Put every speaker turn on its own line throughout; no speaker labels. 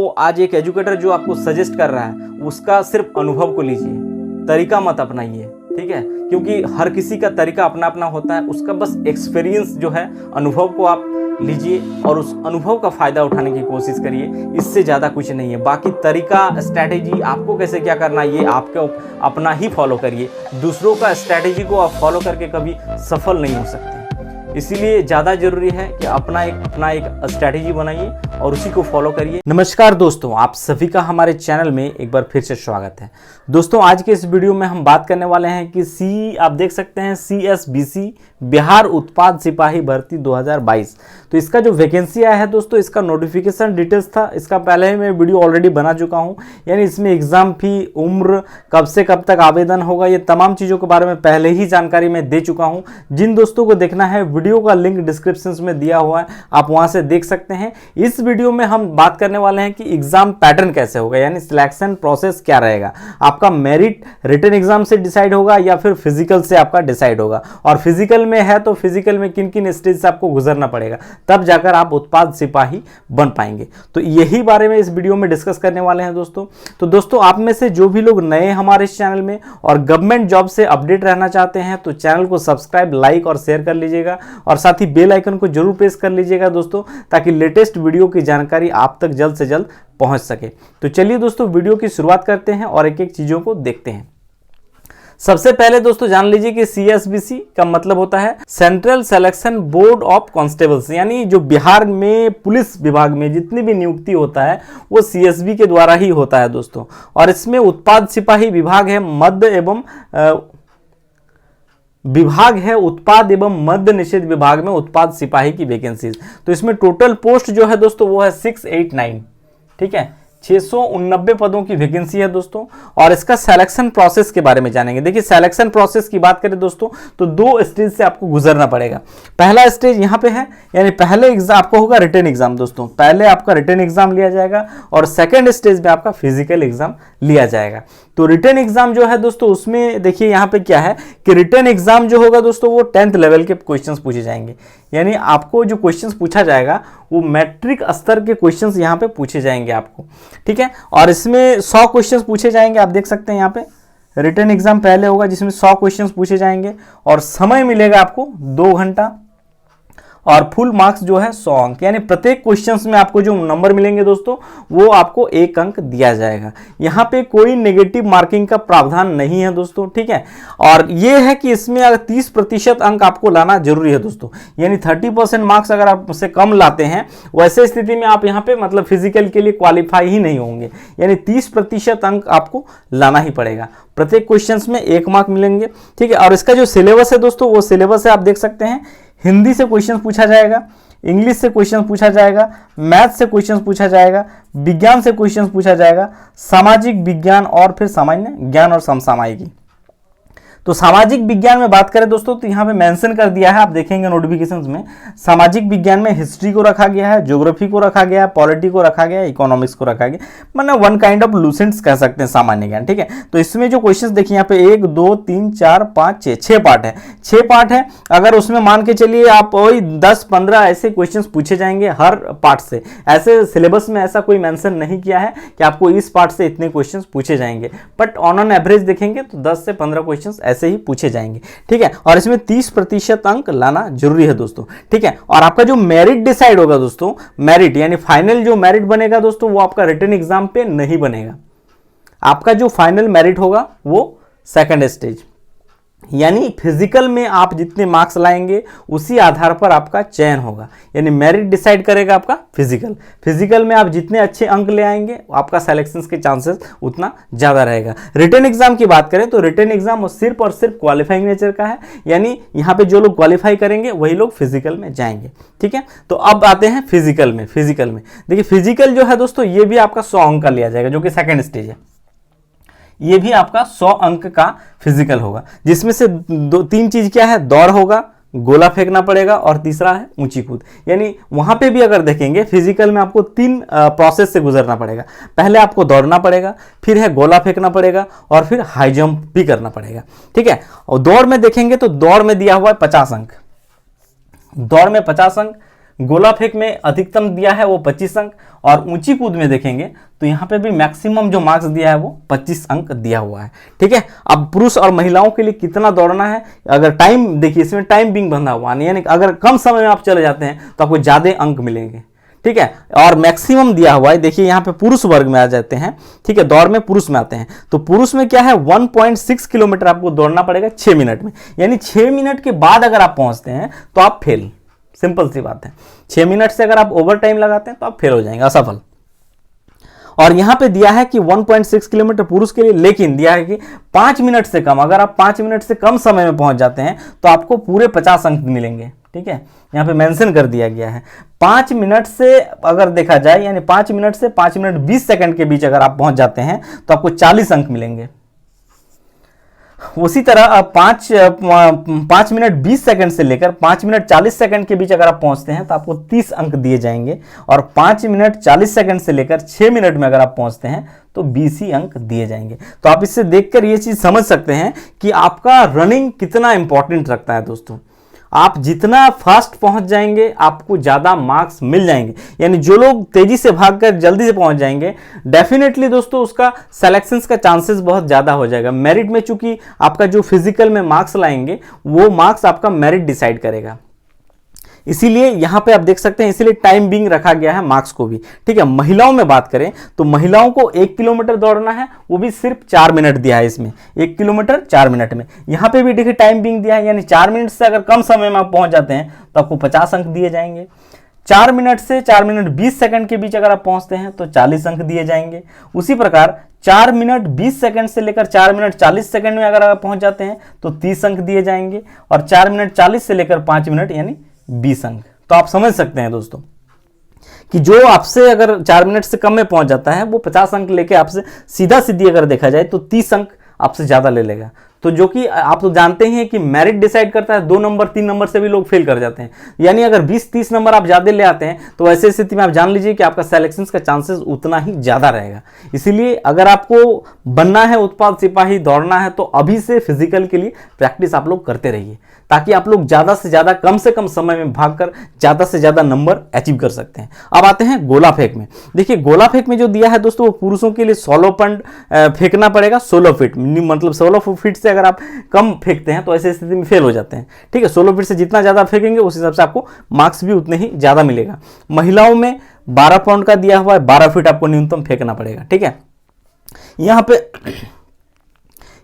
तो आज एक एजुकेटर जो आपको सजेस्ट कर रहा है उसका सिर्फ अनुभव को लीजिए, तरीका मत अपनाइए, ठीक है। क्योंकि हर किसी का तरीका अपना अपना होता है, उसका बस एक्सपीरियंस जो है, अनुभव को आप लीजिए और उस अनुभव का फ़ायदा उठाने की कोशिश करिए। इससे ज़्यादा कुछ नहीं है। बाकी तरीका, स्ट्रैटेजी आपको कैसे क्या करना है ये आपको अपना ही फॉलो करिए। दूसरों का स्ट्रैटेजी को आप फॉलो करके कभी सफल नहीं हो सकते। इसीलिए ज़्यादा ज़रूरी है कि अपना एक स्ट्रैटेजी बनाइए और उसी को फॉलो करिए। नमस्कार दोस्तों, आप सभी का हमारे चैनल में एक बार फिर से स्वागत है। दोस्तों, आज के इस वीडियो में हम बात करने वाले हैं कि आप देख सकते हैं CSBC बिहार उत्पाद सिपाही भर्ती 2022। तो इसका जो वैकेंसी आया है दोस्तों, इसका नोटिफिकेशन डिटेल्स था, इसका पहले ही मैं वीडियो ऑलरेडी बना चुका हूँ। यानी इसमें एग्जाम फी, उम्र, कब से कब तक आवेदन होगा, ये तमाम चीज़ों के बारे में पहले ही जानकारी मैं दे चुका हूँ। जिन दोस्तों को देखना है, वीडियो का लिंक डिस्क्रिप्शन में दिया हुआ है, आप वहाँ से देख सकते हैं। इस वीडियो में हम बात करने वाले हैं कि एग्जाम पैटर्न कैसे होगा, यानी सिलेक्शन प्रोसेस क्या रहेगा। आपका मेरिट रिटन एग्जाम से डिसाइड होगा या फिर फिजिकल से आपका डिसाइड होगा, और फिजिकल में है तो फिजिकल में किन किन स्टेज से आपको गुजरना पड़ेगा, तब जाकर आप उत्पाद सिपाही बन पाएंगे। तो यही बारे में इस वीडियो में डिस्कस करने वाले हैं दोस्तों। तो दोस्तों, आप में से जो भी लोग नए हमारे इस चैनल में और गवर्नमेंट जॉब से अपडेट रहना चाहते हैं तो चैनल को सब्सक्राइब, लाइक और शेयर कर लीजिएगा, और साथ ही बेल आइकन को जरूर प्रेस कर लीजिएगा दोस्तों, ताकि लेटेस्ट वीडियो की जानकारी आप तक जल्द से जल्द पहुंच सके। तो चलिए दोस्तों, वीडियो की शुरुआत करते हैं और एक एक चीजों को देखते हैं। सबसे पहले दोस्तों जान लीजिए कि CSBC का मतलब होता है central selection board of constables, यानी जो बिहार में पुलिस विभाग में जितनी भी नियुक्ति होता है वो CSB के द्वारा ही होता है दोस्तों। और इसमें उत्पाद सिपाही विभाग है, उत्पाद एवं मद्य निषेध विभाग में उत्पाद सिपाही की वैकेंसीज। तो इसमें टोटल पोस्ट जो है दोस्तों वो है 689, ठीक है, 689 पदों की वैकेंसी है दोस्तों। और इसका सिलेक्शन प्रोसेस के बारे में जानेंगे। देखिए, सिलेक्शन प्रोसेस की बात करें दोस्तों तो 2 स्टेज से आपको गुजरना पड़ेगा। पहला स्टेज यहाँ पे है, यानी पहले एग्जाम आपको होगा रिटन एग्जाम दोस्तों, पहले आपका रिटन एग्जाम लिया जाएगा और सेकंड स्टेज में आपका फिजिकल एग्जाम लिया जाएगा। तो रिटन एग्जाम जो है दोस्तों, उसमें देखिए यहाँ पे क्या है कि रिटन एग्जाम जो होगा दोस्तों वो 10th लेवल के क्वेश्चंस पूछे जाएंगे। यानी आपको जो क्वेश्चंस पूछा जाएगा वो मैट्रिक स्तर के क्वेश्चंस यहाँ पे पूछे जाएंगे आपको, ठीक है। और इसमें 100 क्वेश्चंस पूछे जाएंगे, आप देख सकते हैं यहाँ पे रिटन एग्जाम पहले होगा जिसमें 100 क्वेश्चंस पूछे जाएंगे, और समय मिलेगा आपको 2 घंटा, और फुल मार्क्स जो है 100 अंक। यानी प्रत्येक क्वेश्चंस में आपको जो नंबर मिलेंगे दोस्तों वो आपको 1 अंक दिया जाएगा। यहाँ पे कोई नेगेटिव मार्किंग का प्रावधान नहीं है दोस्तों, ठीक है। और ये है कि इसमें अगर 30% अंक आपको लाना जरूरी है दोस्तों, यानी 30% मार्क्स अगर आप उससे कम लाते हैं, वैसे स्थिति में आप यहाँ पे मतलब फिजिकल के लिए क्वालिफाई ही नहीं होंगे। यानी 30% अंक आपको लाना ही पड़ेगा। प्रत्येक क्वेश्चंस में 1 मार्क मिलेंगे, ठीक है। और इसका जो सिलेबस है दोस्तों, वो सिलेबस है, आप देख सकते हैं। हिंदी से क्वेश्चन पूछा जाएगा, इंग्लिश से क्वेश्चन पूछा जाएगा, मैथ से क्वेश्चन पूछा जाएगा, विज्ञान से क्वेश्चन पूछा जाएगा, सामाजिक विज्ञान और फिर सामान्य ज्ञान और समसामयिकी। तो सामाजिक विज्ञान में बात करें दोस्तों तो यहाँ पे मेंशन कर दिया है, आप देखेंगे नोटिफिकेशंस में, सामाजिक विज्ञान में हिस्ट्री को रखा गया है, ज्योग्राफी को रखा गया है, पॉलिटी को रखा गया है, इकोनॉमिक्स को रखा गया, मतलब वन काइंड ऑफ लूसेंट्स कह सकते हैं सामान्य ज्ञान, ठीक है। तो इसमें जो क्वेश्चंस देखिए यहाँ पे 1 2 3 4 5 6 पार्ट है, 6 पार्ट है। अगर उसमें मान के चलिए आप वही 10-15 ऐसे क्वेश्चंस पूछे जाएंगे हर पार्ट से। ऐसे सिलेबस में ऐसा कोई मेंशन नहीं किया है कि आपको इस पार्ट से इतने क्वेश्चंस पूछे जाएंगे, बट ऑन एन एवरेज देखेंगे तो 10 से 15 क्वेश्चंस ऐसे ही पूछे जाएंगे, ठीक है। और इसमें 30% अंक लाना जरूरी है दोस्तों, ठीक है। और आपका जो मेरिट डिसाइड होगा दोस्तों, मेरिट यानी फाइनल जो मेरिट बनेगा दोस्तों, वो आपका रिटन एग्जाम पे नहीं बनेगा। आपका जो फाइनल मेरिट होगा वो सेकंड स्टेज, यानी फिजिकल में आप जितने मार्क्स लाएंगे उसी आधार पर आपका चयन होगा। यानी मेरिट डिसाइड करेगा आपका फिजिकल में आप जितने अच्छे अंक ले आएंगे आपका सिलेक्शन के चांसेस उतना ज्यादा रहेगा। रिटन एग्जाम की बात करें तो रिटन एग्जाम सिर्फ और सिर्फ क्वालिफाइंग नेचर का है, यानी यहाँ पे जो लोग क्वालिफाई करेंगे वही लोग फिजिकल में जाएंगे, ठीक है। तो अब आते हैं फिजिकल में देखिए, फिजिकल जो है दोस्तों ये भी आपका 100 अंक का लिया जाएगा, जो कि सेकंड स्टेज है। ये भी आपका 100 अंक का फिजिकल होगा, जिसमें से 3 चीज क्या है, दौड़ होगा, गोला फेंकना पड़ेगा, और तीसरा है ऊंची कूद। यानी वहां पे भी अगर देखेंगे फिजिकल में आपको 3 प्रोसेस से गुजरना पड़ेगा। पहले आपको दौड़ना पड़ेगा, फिर है गोला फेंकना पड़ेगा, और फिर हाई जंप भी करना पड़ेगा, ठीक है। और दौड़ में देखेंगे तो दौड़ में दिया हुआ है 50 अंक, दौड़ में 50 अंक, गोला फेंक में अधिकतम दिया है वो 25 अंक, और ऊंची कूद में देखेंगे तो यहाँ पे भी मैक्सिमम जो मार्क्स दिया है वो 25 अंक दिया हुआ है। ठीक है, अब पुरुष और महिलाओं के लिए कितना दौड़ना है, अगर टाइम देखिए इसमें टाइम बिंग बंधा हुआ है, यानी अगर कम समय में आप चले जाते हैं तो आपको ज़्यादा अंक मिलेंगे। ठीक है, और मैक्सिमम दिया हुआ है, देखिए यहाँ पे पुरुष वर्ग में आ जाते हैं। ठीक है, दौड़ में पुरुष में आते हैं, तो पुरुष में क्या है 1.6 किलोमीटर आपको दौड़ना पड़ेगा 6 मिनट में, यानी 6 मिनट के बाद अगर आप पहुंचते हैं तो आप फेल, सिंपल सी बात है। 6 मिनट से अगर आप ओवर टाइम लगाते हैं तो आप फेल हो जाएंगे, असफल। और यहां पे दिया है कि 1.6 किलोमीटर पुरुष के लिए, लेकिन दिया है कि 5 मिनट से कम, अगर आप 5 मिनट से कम समय में पहुंच जाते हैं तो आपको पूरे 50 अंक मिलेंगे। ठीक है, यहां पे मेंशन कर दिया गया है 5 मिनट से अगर देखा जाए, यानी 5 मिनट से 5 मिनट 20 सेकंड के बीच अगर आप पहुंच जाते हैं तो आपको 40 अंक मिलेंगे। उसी तरह 5 मिनट 20 सेकंड से लेकर 5 मिनट 40 सेकंड के बीच अगर आप पहुंचते हैं तो आपको 30 अंक दिए जाएंगे, और 5 मिनट 40 सेकंड से लेकर 6 मिनट में अगर आप पहुंचते हैं तो 20 ही अंक दिए जाएंगे। तो आप इससे देखकर ये चीज समझ सकते हैं कि आपका रनिंग कितना इंपॉर्टेंट रखता है दोस्तों। आप जितना फास्ट पहुंच जाएंगे आपको ज़्यादा मार्क्स मिल जाएंगे, यानी जो लोग तेजी से भागकर जल्दी से पहुंच जाएंगे डेफिनेटली दोस्तों उसका सिलेक्शंस का चांसेस बहुत ज़्यादा हो जाएगा। मेरिट में चूंकि आपका जो फिजिकल में मार्क्स लाएंगे वो मार्क्स आपका मेरिट डिसाइड करेगा, इसीलिए यहां पे आप देख सकते हैं, इसीलिए टाइम बिंग रखा गया है मार्क्स को भी। ठीक है, महिलाओं में बात करें तो महिलाओं को 1 किलोमीटर दौड़ना है, वो भी सिर्फ 4 मिनट दिया है इसमें, 1 किलोमीटर 4 मिनट में। यहां पे भी देखिए टाइम बिंग दिया है, यानी 4 मिनट से अगर कम समय में आप पहुंच जाते हैं तो आपको 50 अंक दिए जाएंगे। 4 मिनट से 4 मिनट 20 सेकंड के बीच अगर आप पहुंचते हैं तो 40 अंक दिए जाएंगे। उसी प्रकार 4 मिनट 20 सेकंड से लेकर 4 मिनट 40 सेकंड में अगर आप पहुंच जाते हैं तो 30 अंक दिए जाएंगे, और 4 मिनट 40 से लेकर 5 मिनट यानी 20 अंक। तो आप समझ सकते हैं दोस्तों कि जो आपसे अगर 4 मिनट से कम में पहुंच जाता है वो 50 अंक लेके आपसे सीधा सीधी अगर देखा जाए तो 30 अंक आपसे ज़्यादा ले लेगा। तो जो कि आप तो जानते हैं कि मेरिट डिसाइड करता है, 2 नंबर 3 नंबर से भी लोग फेल कर जाते हैं, यानी अगर 20-30 नंबर आप ज़्यादा ले आते हैं तो ऐसे स्थिति में आप जान लीजिए कि आपका सिलेक्शन का चांसेस उतना ही ज़्यादा रहेगा। इसीलिए अगर आपको बनना है उत्पाद सिपाही, दौड़ना है, तो अभी से फिजिकल के लिए प्रैक्टिस आप लोग करते रहिए, ताकि आप लोग ज़्यादा से ज़्यादा कम से कम समय में भागकर ज़्यादा से ज़्यादा नंबर अचीव कर सकते हैं। अब आते हैं गोला फेंक में। देखिए गोला फेंक में जो दिया है दोस्तों वो पुरुषों के लिए 16 पॉइंट फेंकना पड़ेगा, 16 फीट, मतलब 16 फीट से अगर आप कम फेंकते हैं तो ऐसी स्थिति में फेल हो जाते हैं। ठीक है, 16 फीट से जितना ज़्यादा फेंकेंगे उस हिसाब से आपको मार्क्स भी उतने ही ज़्यादा मिलेगा। महिलाओं में 12 पाउंड का दिया हुआ है, 12 फीट आपको न्यूनतम फेंकना पड़ेगा। ठीक है,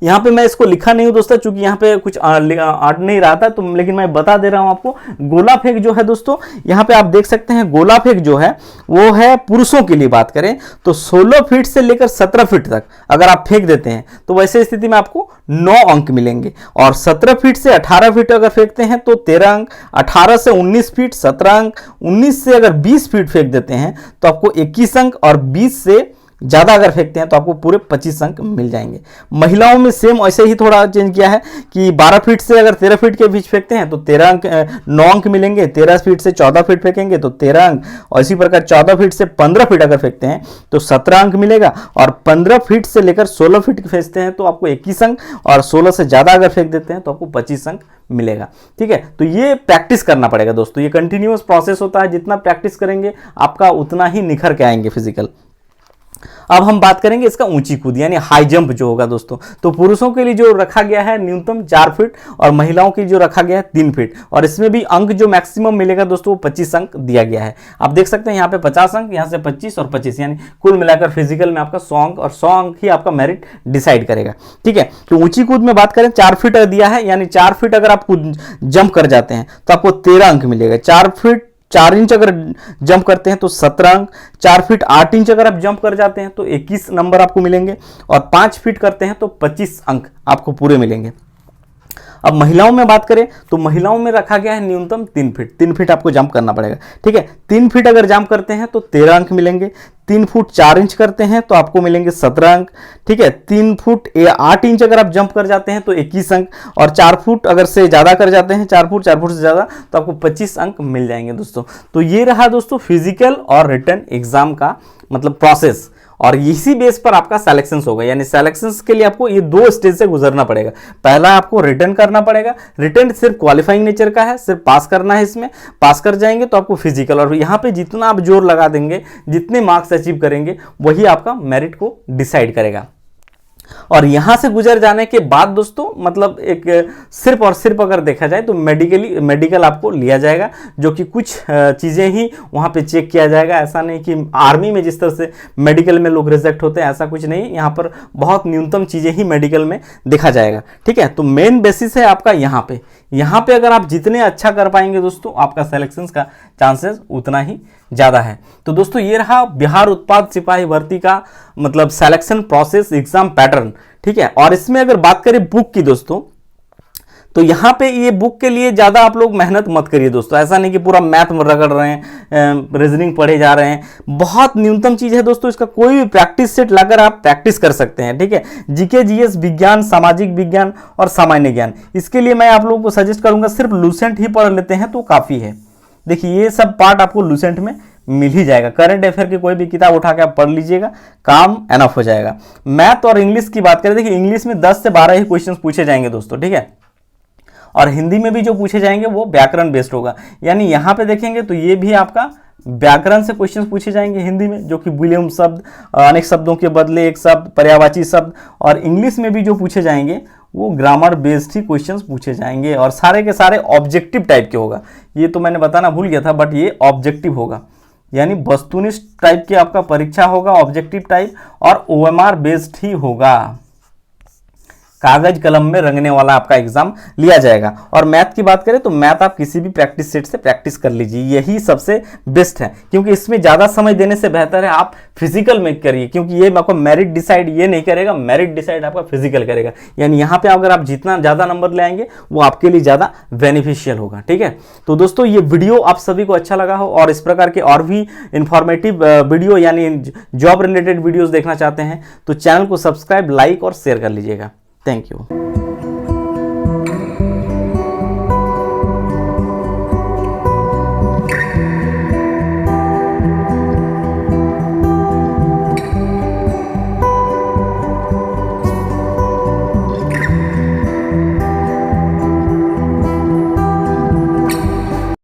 यहाँ पे मैं इसको लिखा नहीं हूं दोस्तों, चूंकि यहाँ पे कुछ आट नहीं रहा था, तो लेकिन मैं बता दे रहा हूं आपको। गोला फेंक जो है दोस्तों, यहाँ पे आप देख सकते हैं गोला फेंक जो है वो है पुरुषों के लिए बात करें तो 16 फीट से लेकर 17 फीट तक अगर आप फेंक देते हैं तो वैसे स्थिति में आपको 9 अंक मिलेंगे, और 17 फीट से 18 फीट अगर फेंकते हैं तो 13 अंक, 18 से 19 फीट 17 अंक, 19 से अगर 20 फीट फेंक देते हैं तो आपको 21 अंक, और 20 से ज़्यादा अगर फेंकते हैं तो आपको पूरे 25 अंक मिल जाएंगे। महिलाओं में सेम ऐसे ही थोड़ा चेंज किया है कि 12 फीट से अगर 13 फीट के बीच फेंकते हैं तो 9 अंक मिलेंगे, 13 फीट से 14 फीट फेंकेंगे तो 13 अंक, और इसी प्रकार 14 फीट से 15 फीट अगर फेंकते हैं तो 17 अंक मिलेगा, और 15 फीट से लेकर 16 फीट फेंकते हैं तो आपको 21 अंक, और 16 से ज़्यादा अगर फेंक देते हैं तो आपको 25 अंक मिलेगा। ठीक है, तो ये प्रैक्टिस करना पड़ेगा दोस्तों, ये कंटिन्यूअस प्रोसेस होता है, जितना प्रैक्टिस करेंगे आपका उतना ही निखर के आएंगे फिजिकल। अब हम बात करेंगे इसका ऊंची कूद यानी हाई जंप जो होगा दोस्तों, तो पुरुषों के लिए जो रखा गया है न्यूनतम 4 फीट, और महिलाओं के लिए जो रखा गया है 3 फीट, और इसमें भी अंक जो मैक्सिमम मिलेगा दोस्तों वो 25 अंक दिया गया है। आप देख सकते हैं यहाँ पे 50 अंक, यहाँ से 25 और 25, यानी कुल मिलाकर फिजिकल में आपका 100 अंक, और 100 अंक ही आपका मेरिट डिसाइड करेगा। ठीक है, तो ऊंची कूद में बात करें 4 फीट दिया है, यानी 4 फीट अगर आप जंप कर जाते हैं तो आपको 13 अंक मिलेगा। 4 फीट 4 इंच अगर जंप करते हैं तो 17 अंक, 4 फीट 8 इंच अगर आप जंप कर जाते हैं तो 21 नंबर आपको मिलेंगे, और 5 फीट करते हैं तो 25 अंक आपको पूरे मिलेंगे। अब महिलाओं में बात करें तो महिलाओं में रखा गया है न्यूनतम 3 फीट, 3 फीट आपको जंप करना पड़ेगा। ठीक है, 3 फीट अगर जंप करते हैं तो 13 अंक मिलेंगे, 3 फुट 4 इंच करते हैं तो आपको मिलेंगे 17 अंक। ठीक है, 3 फुट 8 इंच अगर आप जंप कर जाते हैं तो 21 अंक, और 4 फुट अगर से ज़्यादा कर जाते हैं, 4 फुट से ज़्यादा, तो आपको 25 अंक मिल जाएंगे दोस्तों। तो ये रहा दोस्तों फिजिकल और रिटन एग्जाम का मतलब प्रोसेस, और इसी बेस पर आपका सिलेक्शन होगा। यानी सिलेक्शन के लिए आपको ये 2 स्टेज से गुजरना पड़ेगा। पहला आपको रिटर्न करना पड़ेगा, रिटर्न सिर्फ क्वालिफाइंग नेचर का है, सिर्फ पास करना है। इसमें पास कर जाएंगे तो आपको फिजिकल, और यहाँ पे जितना आप जोर लगा देंगे, जितने मार्क्स अचीव करेंगे, वही आपका मेरिट को डिसाइड करेगा। और यहां से गुजर जाने के बाद दोस्तों मतलब एक सिर्फ और सिर्फ अगर देखा जाए तो मेडिकल आपको लिया जाएगा, जो कि कुछ चीज़ें ही वहां पे चेक किया जाएगा। ऐसा नहीं कि आर्मी में जिस तरह से मेडिकल में लोग रिजेक्ट होते हैं, ऐसा कुछ नहीं। यहाँ पर बहुत न्यूनतम चीज़ें ही मेडिकल में देखा जाएगा, ठीक है। तो मेन बेसिस है आपका यहाँ पे अगर आप जितने अच्छा कर पाएंगे दोस्तों, आपका सिलेक्शन का चांसेस उतना ही ज़्यादा है। तो दोस्तों ये रहा बिहार उत्पाद सिपाही भर्ती का मतलब सिलेक्शन प्रोसेस, एग्जाम पैटर्न, ठीक है। और इसमें अगर बात करें बुक की दोस्तों, तो यहाँ पे ये बुक के लिए ज़्यादा आप लोग मेहनत मत करिए दोस्तों। ऐसा नहीं कि पूरा मैथ में रगड़ रहे हैं, रीजनिंग पढ़े जा रहे हैं। बहुत न्यूनतम चीज़ है दोस्तों, इसका कोई भी प्रैक्टिस सेट लाकर आप प्रैक्टिस कर सकते हैं, ठीक है। जीके, जीएस, विज्ञान, सामाजिक विज्ञान और सामान्य ज्ञान, इसके लिए मैं आप लोगों को सजेस्ट करूंगा सिर्फ लूसेंट ही पढ़ लेते हैं तो काफ़ी है। देखिए ये सब पार्ट आपको लूसेंट में मिल ही जाएगा। करंट अफेयर की कोई भी किताब उठा के आप पढ़ लीजिएगा, काम एनफ हो जाएगा। मैथ और इंग्लिश की बात करें, देखिए इंग्लिश में 10 से 12 ही क्वेश्चन पूछे जाएंगे दोस्तों, ठीक है। और हिंदी में भी जो पूछे जाएंगे वो व्याकरण बेस्ड होगा। यानी यहाँ पे देखेंगे तो ये भी आपका व्याकरण से क्वेश्चंस पूछे जाएंगे हिंदी में, जो कि विलोम शब्द, अनेक शब्दों के बदले एक शब्द, पर्यायवाची शब्द। और इंग्लिश में भी जो पूछे जाएंगे वो ग्रामर बेस्ड ही क्वेश्चंस पूछे जाएंगे, और सारे के सारे ऑब्जेक्टिव टाइप के होगा। ये तो मैंने बताना भूल गया था, बट ये ऑब्जेक्टिव होगा, यानी वस्तुनिष्ठ टाइप की आपका परीक्षा होगा, ऑब्जेक्टिव टाइप, और ओएमआर बेस्ड ही होगा। कागज कलम में रंगने वाला आपका एग्जाम लिया जाएगा। और मैथ की बात करें तो मैथ आप किसी भी प्रैक्टिस सेट से प्रैक्टिस कर लीजिए, यही सबसे बेस्ट है, क्योंकि इसमें ज़्यादा समय देने से बेहतर है आप फिजिकल में करिए, क्योंकि ये आपको मेरिट डिसाइड ये नहीं करेगा, मेरिट डिसाइड आपका फिजिकल करेगा। यानी यहाँ पे अगर आप जितना ज़्यादा नंबर ले आएंगे वो आपके लिए ज़्यादा बेनिफिशियल होगा, ठीक है। तो दोस्तों ये वीडियो आप सभी को अच्छा लगा हो, और इस प्रकार के और भी इंफॉर्मेटिव वीडियो यानी जॉब रिलेटेड वीडियोज़ देखना चाहते हैं तो चैनल को सब्सक्राइब, लाइक और शेयर कर लीजिएगा। Thank you.